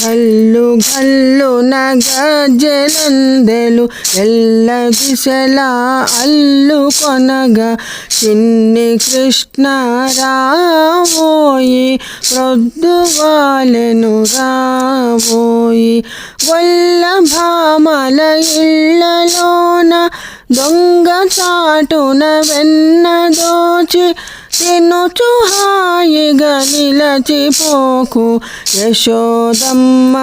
గల్లు గల్లున గజ్జెలందెలు ఎల్ల దిశలా అల్లుకొనగా చిన్ని కృష్ణ రావోయి ప్రొద్దువాలెను రావోయి. గొల్ల భామల ఇళ్ళలోన దొంగ చాటున వెన్న దోచి తినుచు హాయిగా నిలచిపోకు యశోదమ్మ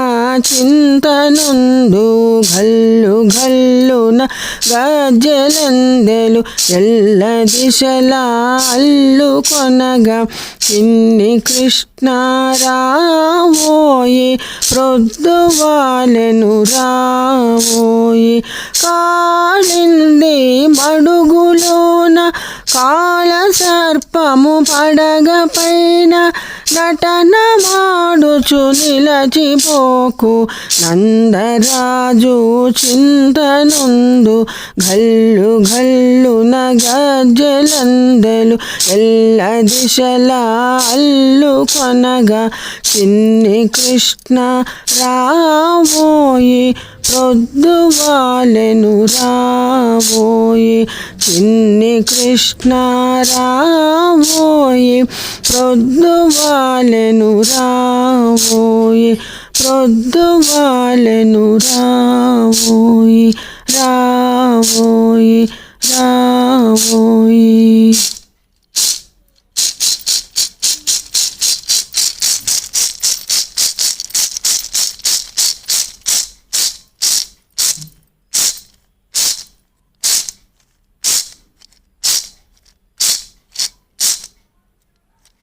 చింతనుందు. గల్లు గల్లున గజ్జెలందెలు ఎల్ల దిశలా అల్లుకొనగా చిన్ని కృష్ణ రావోయి ప్రొద్దువాలెను రావోయి. కాళింది మడుగులోన కాల సర్పము పడగ పైన నటన మాడుచు నిలచిపోకు నందరాజు చింతనుందు. గల్లు గల్లున గజ్జెలందెలు ఎల్ల దిశలా అల్లుకొనగా చిన్ని కృష్ణ రావోయి ప్రొద్దువాలెను రావోయి. చిన్ని కృష్ణ రావోయి ప్రొద్దువాలెను రావోయి. ప్రొద్దువాలెను రావోయి రావోయి రావోయి.